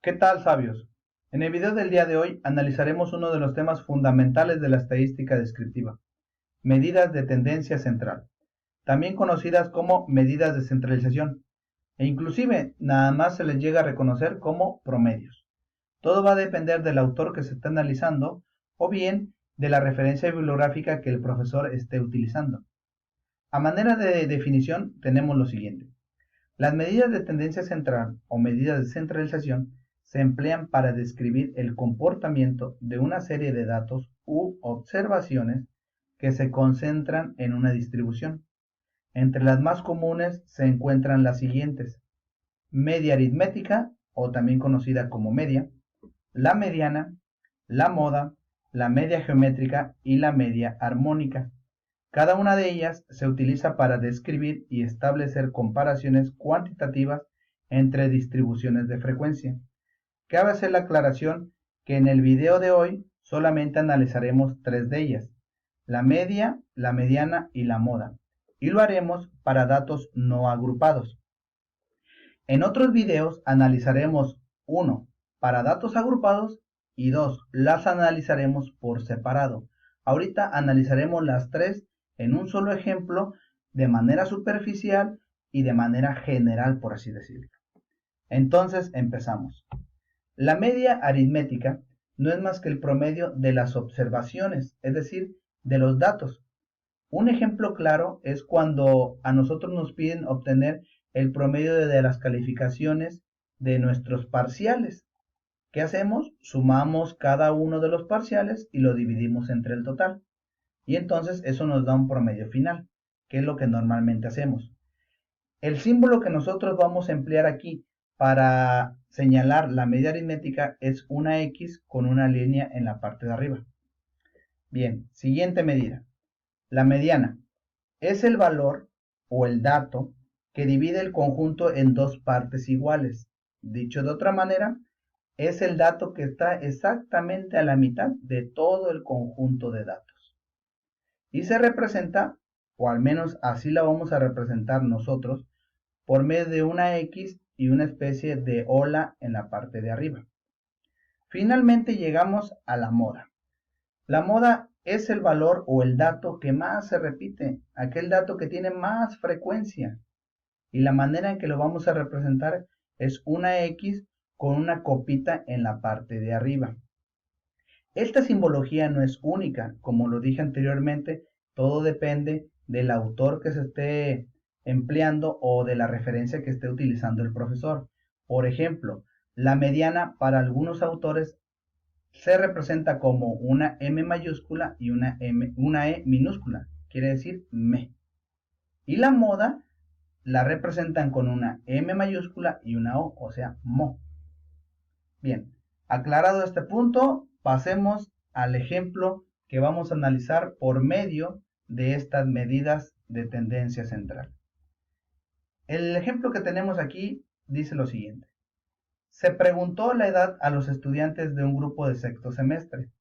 ¿Qué tal, sabios? En el video del día de hoy analizaremos uno de los temas fundamentales de la estadística descriptiva, medidas de tendencia central, también conocidas como medidas de centralización, e inclusive nada más se les llega a reconocer como promedios. Todo va a depender del autor que se está analizando o bien de la referencia bibliográfica que el profesor esté utilizando. A manera de definición tenemos lo siguiente. Las medidas de tendencia central o medidas de centralización se emplean para describir el comportamiento de una serie de datos u observaciones que se concentran en una distribución. Entre las más comunes se encuentran las siguientes: media aritmética, o también conocida como media, la mediana, la moda, la media geométrica y la media armónica. Cada una de ellas se utiliza para describir y establecer comparaciones cuantitativas entre distribuciones de frecuencia. Cabe hacer la aclaración que en el video de hoy solamente analizaremos tres de ellas: la media, la mediana y la moda, y lo haremos para datos no agrupados. En otros videos analizaremos 1 para datos agrupados y 2 las analizaremos por separado. Ahorita analizaremos las tres en un solo ejemplo de manera superficial y de manera general, por así decirlo. Entonces empezamos. La media aritmética no es más que el promedio de las observaciones, es decir, de los datos. Un ejemplo claro es cuando a nosotros nos piden obtener el promedio de las calificaciones de nuestros parciales. ¿Qué hacemos? Sumamos cada uno de los parciales y lo dividimos entre el total. Y entonces eso nos da un promedio final, que es lo que normalmente hacemos. El símbolo que nosotros vamos a emplear aquí para señalar la media aritmética es una X con una línea en la parte de arriba. Bien, siguiente medida. La mediana es el valor o el dato que divide el conjunto en dos partes iguales. Dicho de otra manera, es el dato que está exactamente a la mitad de todo el conjunto de datos. Y se representa, o al menos así la vamos a representar nosotros, por medio de una X y una especie de ola en la parte de arriba. Finalmente llegamos a la moda. La moda es el valor o el dato que más se repite, aquel dato que tiene más frecuencia. Y la manera en que lo vamos a representar es una X con una copita en la parte de arriba. Esta simbología no es única, como lo dije anteriormente, todo depende del autor que se esté empleando o de la referencia que esté utilizando el profesor. Por ejemplo, la mediana para algunos autores se representa como una M mayúscula y una E minúscula, quiere decir me. Y la moda la representan con una M mayúscula y una O sea, mo. Bien, aclarado este punto, pasemos al ejemplo que vamos a analizar por medio de estas medidas de tendencia central. El ejemplo que tenemos aquí dice lo siguiente. Se preguntó la edad a los estudiantes de un grupo de sexto semestre.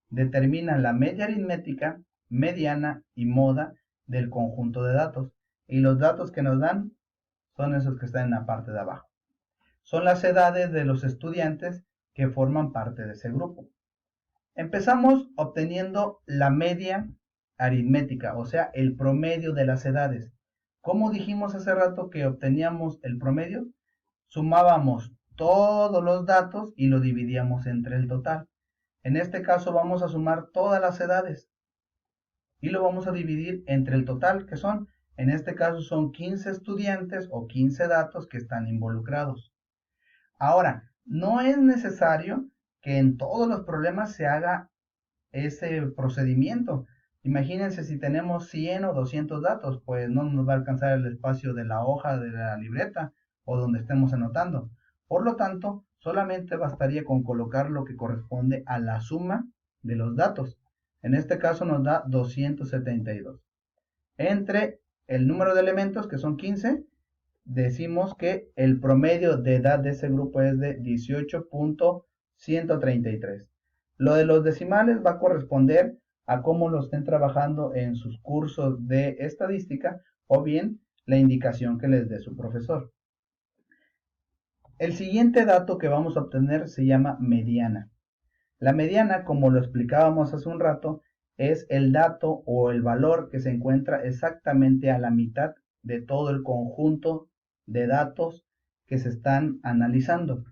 Determinan la media aritmética, mediana y moda del conjunto de datos. Y los datos que nos dan son esos que están en la parte de abajo. Son las edades de los estudiantes que forman parte de ese grupo. Empezamos obteniendo la media aritmética, o sea, el promedio de las edades. ¿Cómo dijimos hace rato que obteníamos el promedio? Sumábamos todos los datos y lo dividíamos entre el total. En este caso vamos a sumar todas las edades y lo vamos a dividir entre el total, que son, en este caso son 15 estudiantes o 15 datos que están involucrados. Ahora, no es necesario que en todos los problemas se haga ese procedimiento. Imagínense si tenemos 100 o 200 datos, pues no nos va a alcanzar el espacio de la hoja de la libreta o donde estemos anotando. Por lo tanto, solamente bastaría con colocar lo que corresponde a la suma de los datos. En este caso nos da 272. Entre el número de elementos, que son 15, decimos que el promedio de edad de ese grupo es de 18.133. Lo de los decimales va a corresponder a cómo lo estén trabajando en sus cursos de estadística o bien la indicación que les dé su profesor. El siguiente dato que vamos a obtener se llama mediana. La mediana, como lo explicábamos hace un rato, es el dato o el valor que se encuentra exactamente a la mitad de todo el conjunto de datos que se están analizando.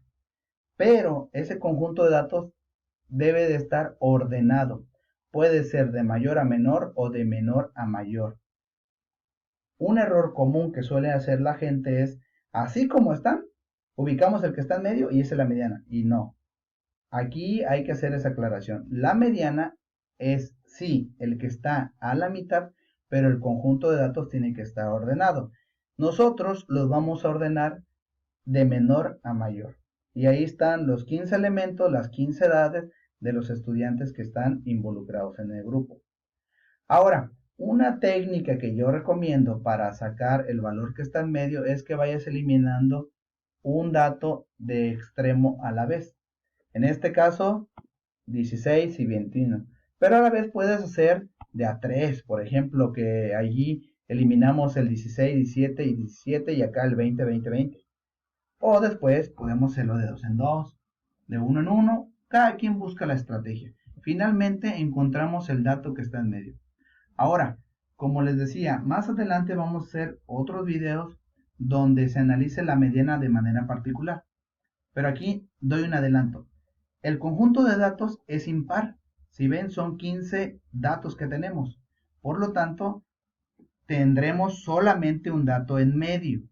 Pero ese conjunto de datos debe de estar ordenado. Puede ser de mayor a menor o de menor a mayor. Un error común que suele hacer la gente es, así como están, ubicamos el que está en medio y esa es la mediana. Y no. Aquí hay que hacer esa aclaración. La mediana es sí el que está a la mitad, pero el conjunto de datos tiene que estar ordenado. Nosotros los vamos a ordenar de menor a mayor. Y ahí están los 15 elementos, las 15 edades de los estudiantes que están involucrados en el grupo. Ahora, una técnica que yo recomiendo para sacar el valor que está en medio es que vayas eliminando un dato de extremo a la vez. En este caso, 16 y 21. Pero a la vez puedes hacer de a 3, por ejemplo, que allí eliminamos el 16, 17 y 17 y acá el 20, 20, 20. O después podemos hacerlo de 2 en 2, de 1 en 1. Cada quien busca la estrategia. Finalmente encontramos el dato que está en medio. Ahora, como les decía, más adelante vamos a hacer otros videos donde se analice la mediana de manera particular. Pero aquí doy un adelanto. El conjunto de datos es impar. Si ven, son 15 datos que tenemos. Por lo tanto, tendremos solamente un dato en medio.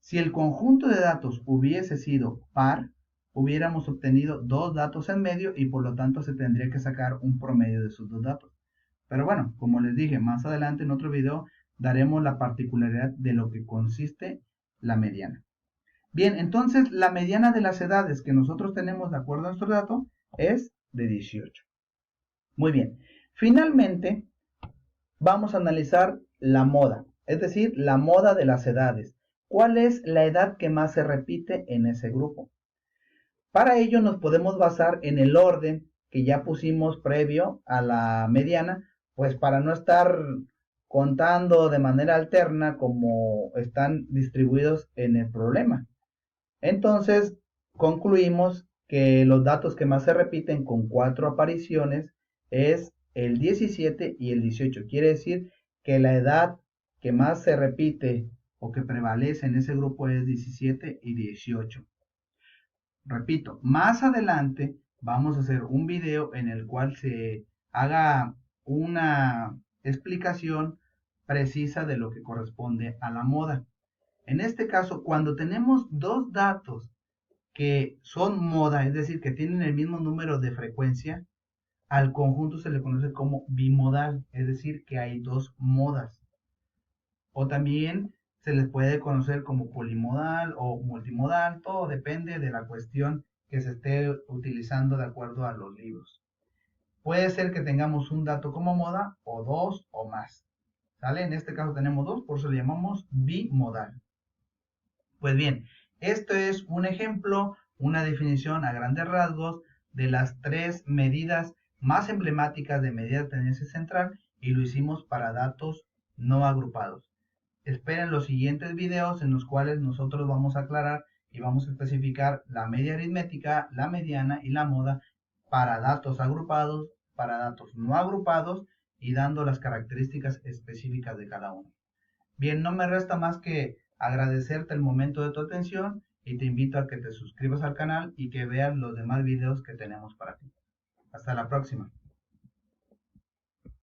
Si el conjunto de datos hubiese sido par, hubiéramos obtenido dos datos en medio y por lo tanto se tendría que sacar un promedio de esos dos datos. Pero bueno, como les dije, más adelante en otro video daremos la particularidad de lo que consiste la mediana. Bien, entonces la mediana de las edades que nosotros tenemos de acuerdo a nuestro dato es de 18. Muy bien, finalmente vamos a analizar la moda, es decir, la moda de las edades. ¿Cuál es la edad que más se repite en ese grupo? Para ello nos podemos basar en el orden que ya pusimos previo a la mediana, pues para no estar contando de manera alterna como están distribuidos en el problema. Entonces, concluimos que los datos que más se repiten con 4 apariciones es el 17 y el 18. Quiere decir que la edad que más se repite o que prevalece en ese grupo es 17 y 18. Repito, más adelante vamos a hacer un video en el cual se haga una explicación precisa de lo que corresponde a la moda. En este caso, cuando tenemos dos datos que son moda, es decir, que tienen el mismo número de frecuencia, al conjunto se le conoce como bimodal, es decir, que hay dos modas. O también se les puede conocer como polimodal o multimodal, todo depende de la cuestión que se esté utilizando de acuerdo a los libros. Puede ser que tengamos un dato como moda o dos o más. ¿Sale? En este caso tenemos dos, por eso le llamamos bimodal. Pues bien, esto es un ejemplo, una definición a grandes rasgos de las tres medidas más emblemáticas de medida de tendencia central y lo hicimos para datos no agrupados. Esperen los siguientes videos en los cuales nosotros vamos a aclarar y vamos a especificar la media aritmética, la mediana y la moda para datos agrupados, para datos no agrupados y dando las características específicas de cada uno. Bien, no me resta más que agradecerte el momento de tu atención y te invito a que te suscribas al canal y que veas los demás videos que tenemos para ti. Hasta la próxima.